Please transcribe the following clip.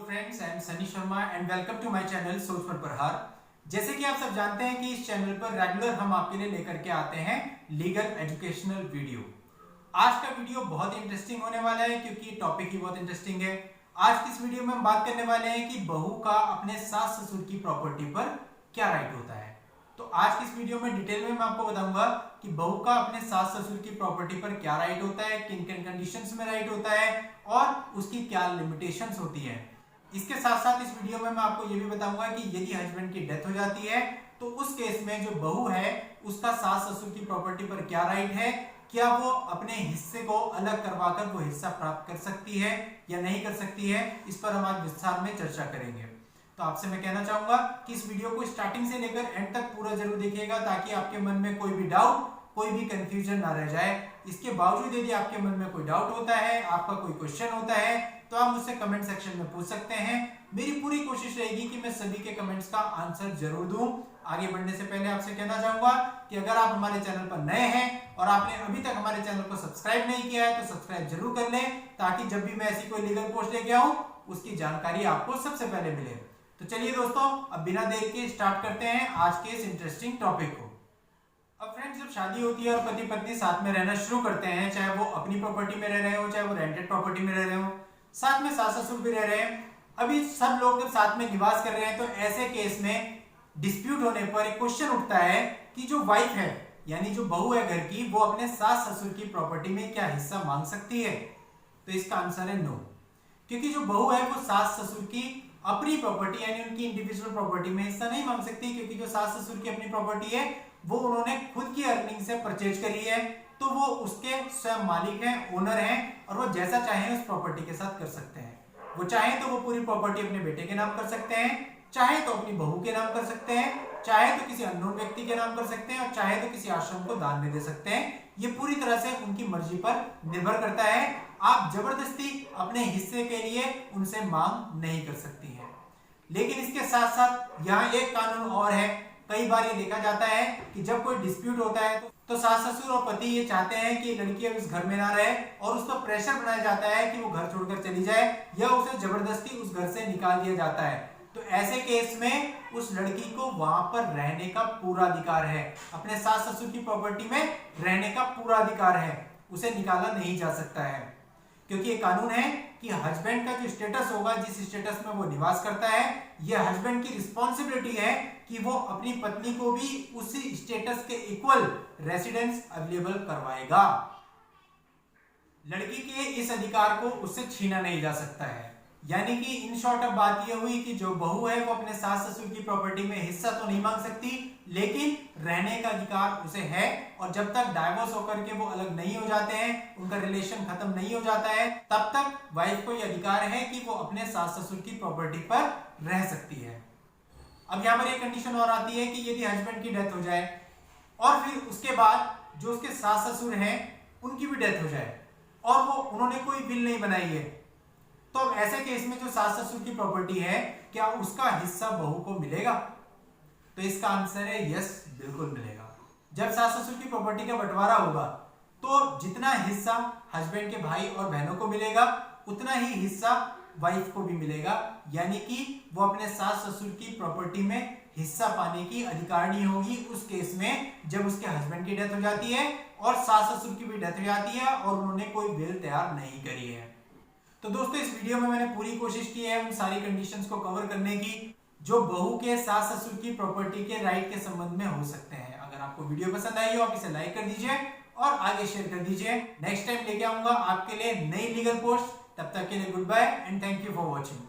Friends, I am Sunny Sharma and welcome to my channel सोच पर प्रहार। जैसे कि आप सब जानते हैं कि इस चैनल पर रेगुलर हम आपके लिए लेकर के आते हैं लीगल एजुकेशनल वीडियो। आज का वीडियो बहुत इंटरेस्टिंग होने वाला है क्योंकि टॉपिक ही बहुत इंटरेस्टिंग है। आज की इस वीडियो में हम बात करने वाले हैं कि बहू का अपने सास ससुर की प्रॉपर्टी पर क्या राइट होता है। तो आज की इस वीडियो में डिटेल में मैं आपको बताऊंगा कि बहू का अपने सास ससुर की प्रॉपर्टी पर क्या राइट होता है, किन किन कंडीशंस में राइट होता है और उसकी क्या लिमिटेशंस होती है। इसके साथ साथ इस वीडियो में मैं आपको ये भी बताऊंगा कि यदि हस्बैंड की डेथ हो जाती है तो उस केस में जो बहू है उसका सास ससुर की प्रॉपर्टी पर क्या राइट है, क्या वो अपने हिस्से को अलग करवाकर वो हिस्सा प्राप्त कर सकती है या नहीं कर सकती है। इस पर हम आज विस्तार में चर्चा करेंगे। तो आपसे मैं कहना चाहूंगा कि इस वीडियो को स्टार्टिंग से लेकर एंड तक पूरा जरूर देखिएगा ताकि आपके मन में कोई भी डाउट, कोई भी कंफ्यूजन ना रह जाए। इसके बावजूद यदि आपके मन में कोई डाउट होता है, आपका कोई क्वेश्चन होता है तो आप मुझसे कमेंट सेक्शन में पूछ सकते हैं। मेरी पूरी कोशिश रहेगी कि मैं सभी के कमेंट्स का आंसर जरूर दूं। आगे बढ़ने से पहले आपसे कहना चाहूंगा कि अगर आप हमारे चैनल पर नए हैं और आपने अभी तक हमारे चैनल को सब्सक्राइब नहीं किया है तो सब्सक्राइब जरूर कर लें ताकि जब भी मैं ऐसी कोई लीगल पोस्ट लेके आऊं उसकी जानकारी आपको सबसे पहले मिले। तो चलिए दोस्तों, अब बिना देर के स्टार्ट करते हैं आज के इस इंटरेस्टिंग टॉपिक को। अब फ्रेंड्स, जब शादी होती है और पति पत्नी साथ में रहना शुरू करते हैं, चाहे वो अपनी प्रॉपर्टी में रह रहे हो, चाहे वो रेंटेड प्रॉपर्टी में रह रहे हो, साथ में सास ससुर भी रह रहे हैं, अभी सब लोग जब साथ में निवास कर रहे हैं, तो ऐसे केस में डिस्प्यूट होने पर एक क्वेश्चन उठता है कि जो वाइफ है यानी जो बहू है घर की, वो अपने सास ससुर की प्रॉपर्टी में क्या हिस्सा मांग सकती है। तो इसका आंसर है नो, क्योंकि जो बहू है वो सास ससुर की अपनी प्रॉपर्टी यानी उनकी इंडिविजुअल प्रॉपर्टी में हिस्सा नहीं मांग सकती, क्योंकि जो सास ससुर की अपनी प्रॉपर्टी है वो उन्होंने खुद की अर्निंग से परचेज करी है, तो वो उसके स्वयं मालिक हैं, ओनर हैं और वो जैसा चाहे उस प्रॉपर्टी के साथ कर सकते हैं। वो चाहे तो वो पूरी प्रॉपर्टी अपने बेटे के नाम कर सकते हैं, चाहे तो अपनी बहू के नाम कर सकते हैं, चाहे तो किसी अननोन व्यक्ति के नाम कर सकते हैं और चाहे तो किसी आश्रम को दान में दे सकते हैं। ये पूरी तरह से उनकी मर्जी पर निर्भर करता है। आप जबरदस्ती अपने हिस्से के लिए उनसे मांग नहीं कर सकती हैं। लेकिन इसके साथ साथ यहाँ एक कानून और है। कई बार ये देखा जाता है कि जब कोई डिस्प्यूट होता है तो सास ससुर और पति ये चाहते हैं कि लड़की अब इस घर में ना रहे और उस पर प्रेशर बनाया जाता है कि वो घर छोड़कर चली जाए या उसे जबरदस्ती उस घर से निकाल दिया जाता है। तो ऐसे केस में उस लड़की को वहां पर रहने का पूरा अधिकार है, अपने सास ससुर की प्रॉपर्टी में रहने का पूरा अधिकार है, उसे निकाला नहीं जा सकता है। क्योंकि ये कानून है कि हस्बैंड का जो स्टेटस होगा, जिस स्टेटस में वो निवास करता है, ये हस्बैंड की रिस्पॉन्सिबिलिटी है कि वो अपनी पत्नी को भी उसी स्टेटस के इक्वल रेसिडेंस अवेलेबल करवाएगा। लड़की के इस अधिकार को उससे छीना नहीं जा सकता है। यानी कि इन शॉर्ट अब बात यह हुई कि जो बहू है वो अपने सास ससुर की प्रॉपर्टी में हिस्सा तो नहीं मांग सकती, लेकिन रहने का अधिकार उसे है। और जब तक डाइवोर्स होकर के वो अलग नहीं हो जाते हैं, उनका रिलेशन खत्म नहीं हो जाता है, तब तक वाइफ को यह अधिकार है कि वो अपने सास ससुर की प्रॉपर्टी पर रह सकती है। अब यहाँ पर एक कंडीशन और आती है कि यदि हस्बैंड की डेथ हो जाए और फिर उसके बाद जो उसके सास ससुर हैं उनकी भी डेथ हो जाए और वो उन्होंने कोई विल नहीं बनाई है, तो अब ऐसे केस में जो सास ससुर की प्रॉपर्टी है क्या उसका हिस्सा बहू को मिलेगा। तो इसका आंसर है यस, बिल्कुल मिलेगा। जब सास ससुर की प्रॉपर्टी का बंटवारा होगा तो जितना हिस्सा हस्बैंड के भाई और बहनों को मिलेगा उतना ही हिस्सा वाइफ को भी मिलेगा। यानी कि वो अपने सास ससुर की प्रॉपर्टी में हिस्सा पाने की अधिकारिणी होगी उस केस में जब उसके हस्बैंड की डेथ हो जाती है और सास ससुर की भी डेथ हो जाती है और उन्होंने कोई विल तैयार नहीं करी है। तो दोस्तों, इस वीडियो में मैंने पूरी कोशिश की है उन सारी कंडीशंस को कवर करने की जो बहू के सास ससुर की प्रॉपर्टी के राइट के संबंध में हो सकते हैं। अगर आपको वीडियो पसंद आई हो आप इसे लाइक कर दीजिए और आगे शेयर कर दीजिए। नेक्स्ट टाइम लेके आऊंगा आपके लिए नई लीगल पोस्ट। तब तक के लिए goodbye and thank you for watching.